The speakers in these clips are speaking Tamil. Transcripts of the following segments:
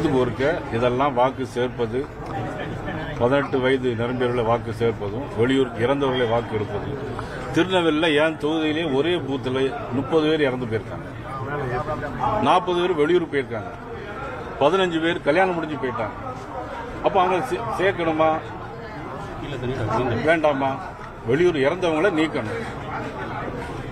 வருஷத்துக்கு ஒருக்க இதெல்லாம் வாக்கு சேர்ப்பது, 18 வயது நிரம்பியவர்களை வாக்கு சேர்ப்பதும், வெளியூர் இறந்தவர்களை வாக்கு எடுப்பதும். திருநெல்வேலியில் என் தொகுதியிலேயே ஒரே பூத்தில் 30 பேர் இறந்து போயிருக்காங்க, 40 பேர் வெளியூர் போயிருக்காங்க, 15 பேர் கல்யாணம் முடிஞ்சு போயிட்டாங்க. அப்போ அவங்க சேர்க்கணுமா வேண்டாமா? வெளியூர் இறந்தவங்களை நீக்கணும்,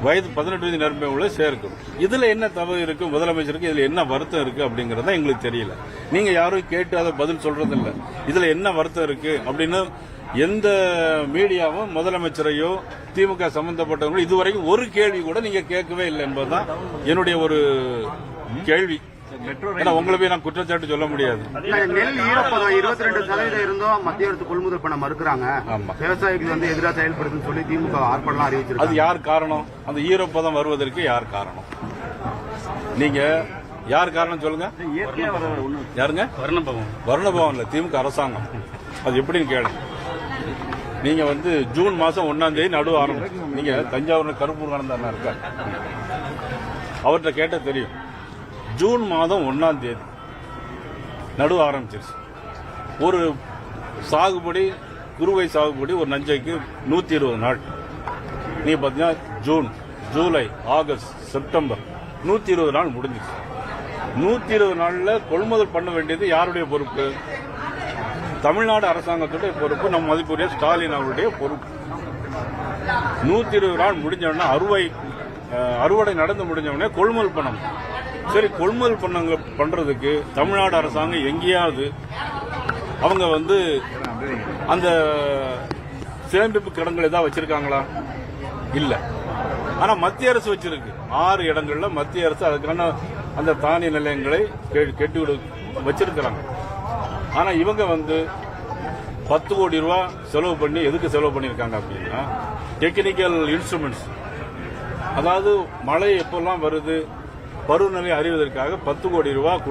வயது 18 வயது நிரம்பியவங்களை சேர்க்கணும். இதுல என்ன தவறு இருக்கு முதலமைச்சருக்கு? இதுல என்ன வருத்தம் இருக்கு அப்படிங்கறத எங்களுக்கு தெரியல. நீங்க யாரும் கேட்டு அதை பதில் சொல்றது இல்ல. இதுல என்ன வருத்தம் இருக்கு அப்படின்னு எந்த மீடியாவும் முதலமைச்சரையோ திமுக சம்பந்தப்பட்டவங்களோ இதுவரைக்கும் ஒரு கேள்வி கூட நீங்க கேட்கவே இல்லை என்பதுதான் என்னுடைய ஒரு கேள்வி. உங்களை போய் நான் குற்றச்சாட்டு சொல்ல முடியாது. நெல் ஈரப்பதம் 22% இருந்தும் மத்திய அரசு கொள்முதல் பண்ண மறுக்கிறாங்க. விவசாயிகள் எதிராக செயல்படுதுன்னு சொல்லி திமுக ஆர்ப்பாட்டம் அறிவிச்சிருக்கு. அது யார் காரணம்? அந்த ஈரப்பதம் வருவதற்கு யார் காரணம்? நீங்க யார் காரணம் சொல்லுங்க. யாருங்க? வருணபவன் இல்ல, திமுக அரசாங்கம். அது எப்படின்னு கேளுங்க. நீங்க ஜூன் மாசம் 1ஆம் தேதி நடுவு ஆரம்பிச்சு, நீங்க தஞ்சாவூர் கருப்பூர் கலந்தாருன்னா இருக்காரு, அவர்கிட்ட கேட்ட தெரியும். ஜூன் மாதம் 1ஆம் தேதி நடுவு ஆரம்பிச்சிருச்சு. ஒரு சாகுபடி, குறுவை சாகுபடி ஒரு நஞ்சைக்கு 120 நாள். நீ பாத்தீங்கன்னா ஜூன், ஜூலை, ஆகஸ்ட், செப்டம்பர் 120 நாள் முடிஞ்சிச்சு. 120 நாள்ல கொள்முதல் பண்ண வேண்டியது யாருடைய பொறுப்பு? தமிழ்நாடு அரசாங்கத்துடைய பொறுப்பு, நம் மதிப்புரிய ஸ்டாலின் அவருடைய பொறுப்பு. 120 நாள் முடிஞ்சோடனே அறுவடை நடந்து முடிஞ்சவொடனே கொள்முதல் பண்ணணும். சரி, கொள்முதல் பண்றதுக்கு தமிழ்நாடு அரசாங்கம் எங்கேயாவது அவங்க அந்த சேமிப்பு கிடங்குகள் ஏதாவது வச்சிருக்காங்களா? இல்ல. ஆனா மத்திய அரசு வச்சிருக்கு. 6 இடங்கள்ல மத்திய அரசு அதுக்கான அந்த தானிய நிலையங்களை கெட்டி வச்சிருக்கிறாங்க. ஆனா இவங்க 10 கோடி ரூபாய் செலவு பண்ணி, எதுக்கு செலவு பண்ணிருக்காங்க அப்படின்னா, டெக்னிக்கல் இன்ஸ்ட்ருமெண்ட்ஸ், அதாவது மழை எப்பெல்லாம் வருது, பருவநிலை அறிவதற்காக 10 கோடி ரூபாய்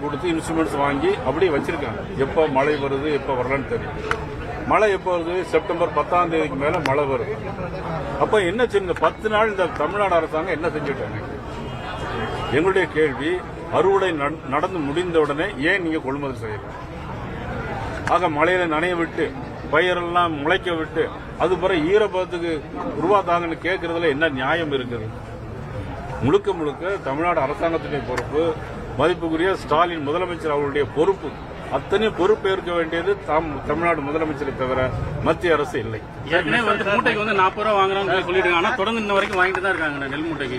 கொடுத்து இன்ஸ்ட்ருமெண்ட்ஸ் வாங்கி அப்படியே வச்சிருக்காங்க. எப்ப மழை வருது, எப்ப வரலன்னு தெரியும். மழை எப்போ வருது? செப்டம்பர் 10ஆம் தேதிக்கு மேல மழை வருது. அப்ப என்ன செய்ய 10 நாள் இந்த தமிழ்நாடு அரசாங்கம் என்ன செஞ்சுட்டாங்க? எங்களுடைய கேள்வி, அறுவடை நடந்து முடிந்த உடனே ஏன் நீங்க கொள்முதல் செய்யல? ஆக மழையில நனைய விட்டு, பயிரெல்லாம் முளைக்க விட்டு, அது பிறகு ஈரப்பதத்துக்கு ரூபா தாங்கன்னு கேட்கறதுல என்ன நியாயம் இருக்குது? முழுக்க முழுக்க தமிழ்நாடு அரசாங்கத்துடைய பொறுப்பு, மதிப்புக்குரிய ஸ்டாலின் முதலமைச்சர் அவருடைய பொறுப்பு. அத்தனை பொறுப்பேற்க வேண்டியது தமிழ்நாடு முதலமைச்சரை தவிர மத்திய அரசு இல்லை. மூட்டைக்கு 40 ரூபா வாங்குறாங்க சொல்லிட்டு, ஆனா தொடர்ந்து இன்ன வரைக்கும் வாங்கிட்டு தான் இருக்காங்க. நெல் மூட்டைக்கு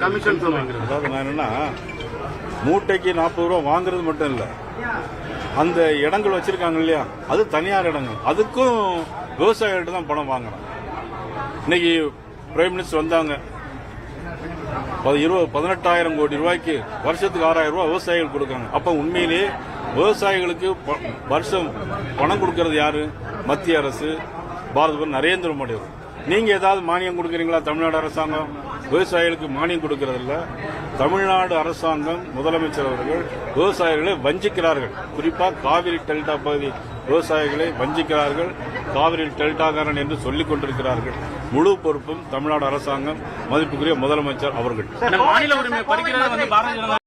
கமிஷன் வாங்குறது. அதாவது நான் என்னன்னா, மூட்டைக்கு 40 ரூபா வாங்குறது மட்டும் இல்ல, அந்த இடங்கள் வச்சிருக்காங்க இல்லையா, அது தனியார் இடங்கள், அதுக்கும் விவசாயிகள்ட்ட தான் பணம் வாங்குறாங்க. இன்னைக்கு பிரைம் மினிஸ்டர் வந்தாங்க, 18,000 கோடி ரூபாய்க்கு வருஷத்துக்கு 6,000 ரூபாய் விவசாயிகள் கொடுக்காங்க. அப்ப உண்மையிலேயே விவசாயிகளுக்கு வருஷம் பணம் கொடுக்கறது யாரு? மத்திய அரசு, பாரத பிரதமர் நரேந்திர மோடி. நீங்க ஏதாவது மானியம் கொடுக்கறீங்களா? தமிழ்நாடு அரசாங்கம் விவசாயிகளுக்கு மானியம் கொடுக்கறது இல்ல. தமிழ்நாடு அரசாங்கம், முதலமைச்சர் அவர்கள் விவசாயிகளை வஞ்சிக்கிறார்கள். குறிப்பா காவிரி டெல்டா பகுதி விவசாயிகளை வஞ்சிக்கிறார்கள். காவிரி டெல்டாக்காரன் என்று சொல்லிக் கொண்டிருக்கிறார்கள். முழு பொறுப்பும் தமிழ்நாடு அரசாங்கம், மதிப்புக்குரிய முதலமைச்சர் அவர்கள். மாநில உரிமை பறிக்கிறது பாரதிய ஜனதா